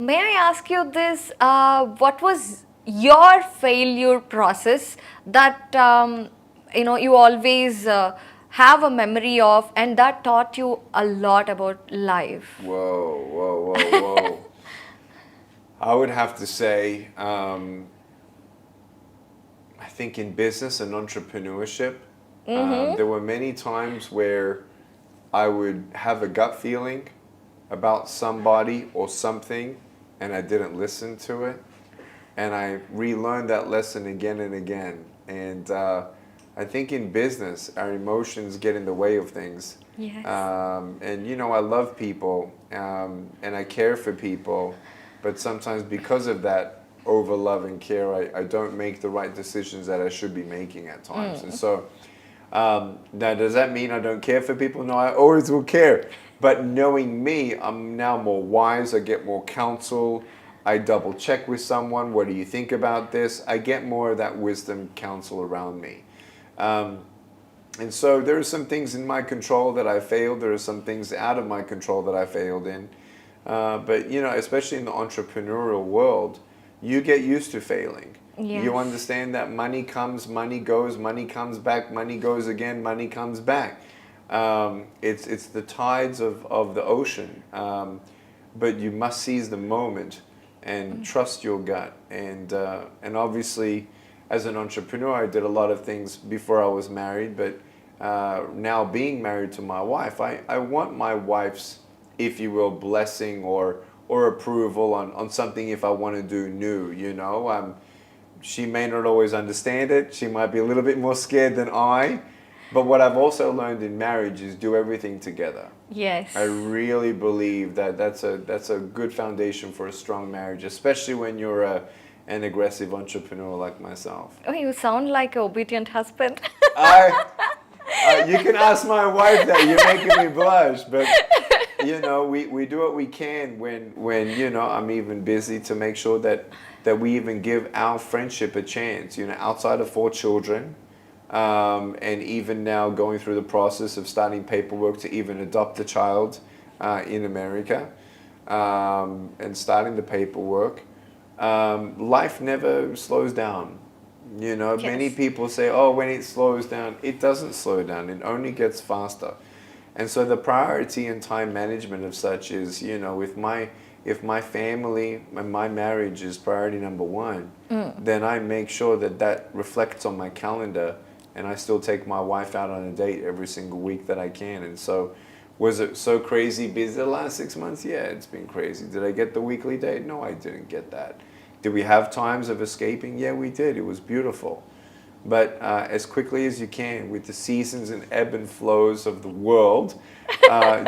May I ask you this? What was your failure process that you always have a memory of, and that taught you a lot about life? Whoa, whoa, whoa, whoa. I would have to say, I think in business and entrepreneurship, there were many times where I would have a gut feeling about somebody or something, and I didn't listen to it. And I relearned that lesson again and again. And I think in business, our emotions get in the way of things. Yes. And I love people, and I care for people, but sometimes because of that over love and care, I don't make the right decisions that I should be making at times. And so now, does that mean I don't care for people? No, I always will care. But knowing me, I'm now more wise. I get more counsel. I double check with someone. What do you think about this? I get more of that wisdom counsel around me. And so there are some things in my control that I failed. There are some things out of my control that I failed in. But especially in the entrepreneurial world, you get used to failing. You Yes. understand that money comes, money goes, money comes back, money goes again, money comes back. It's the tides of the ocean. But you must seize the moment and trust your gut. And obviously, as an entrepreneur, I did a lot of things before I was married. But now being married to my wife, I want my wife's, if you will, blessing or approval on something if I want to do new. She may not always understand it. She might be a little bit more scared than I. But what I've also learned in marriage is do everything together. Yes. I really believe that that's a good foundation for a strong marriage, especially when you're an aggressive entrepreneur like myself. Oh, you sound like an obedient husband. I, you can ask my wife that. You're making me blush, but we do what we can when I'm even busy to make sure that we even give our friendship a chance. Outside of 4 children, and even now going through the process of starting paperwork to even adopt a child in America, and starting the paperwork. Life never slows down. Many Yes. people say, oh, when it slows down, it doesn't slow down. It only gets faster. And so the priority and time management of such is, if my family and my marriage is priority number one, then I make sure that reflects on my calendar, and I still take my wife out on a date every single week that I can. And so, was it so crazy busy the last 6 months? Yeah, it's been crazy. Did I get the weekly date? No, I didn't get that. Did we have times of escaping? Yeah, we did. It was beautiful. But as quickly as you can, with the seasons and ebb and flows of the world,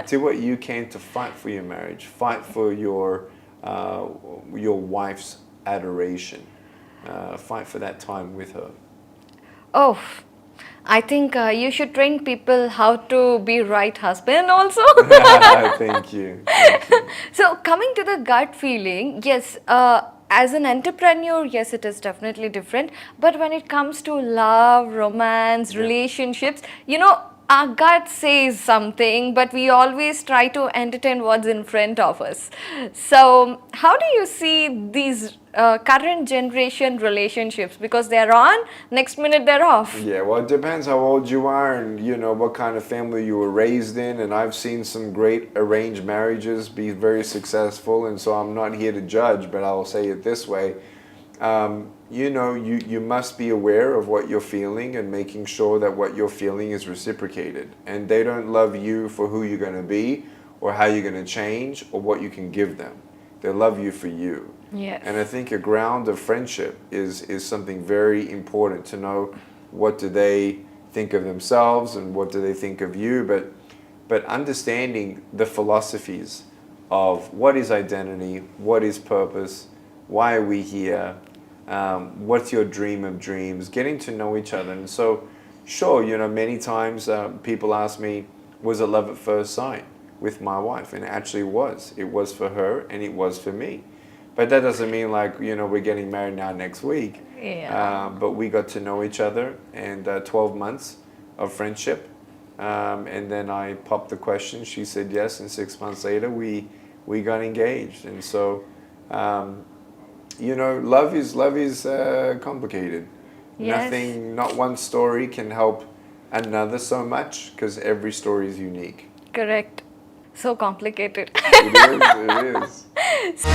do what you can to fight for your marriage, fight for your wife's adoration, fight for that time with her. Oh, I think you should train people how to be right husband also. Thank you. Thank you. So coming to the gut feeling, yes, as an entrepreneur, yes, it is definitely different. But when it comes to love, romance, Yeah. relationships, our gut says something, but we always try to entertain what's in front of us. So how do you see these current generation relationships? Because they're on, next minute they're off. Yeah, well, it depends how old you are and what kind of family you were raised in. And I've seen some great arranged marriages be very successful, and so I'm not here to judge, but I'll say it this way. You must be aware of what you're feeling and making sure that what you're feeling is reciprocated. And they don't love you for who you're going to be or how you're going to change or what you can give them. They love you for you. Yes. And I think a ground of friendship is something very important to know. What do they think of themselves and what do they think of you? But understanding the philosophies of what is identity, what is purpose, why are we here, what's your dream of dreams, getting to know each other. And so, sure, many times people ask me, was it love at first sight with my wife? And it actually was. It was for her and it was for me. But that doesn't mean like, we're getting married now next week. Yeah. But we got to know each other, and 12 months of friendship. And then I popped the question. She said yes, and 6 months later we got engaged. And so You know, love is complicated. Yes. Not one story can help another so much because every story is unique. Correct. So complicated. It is. It is.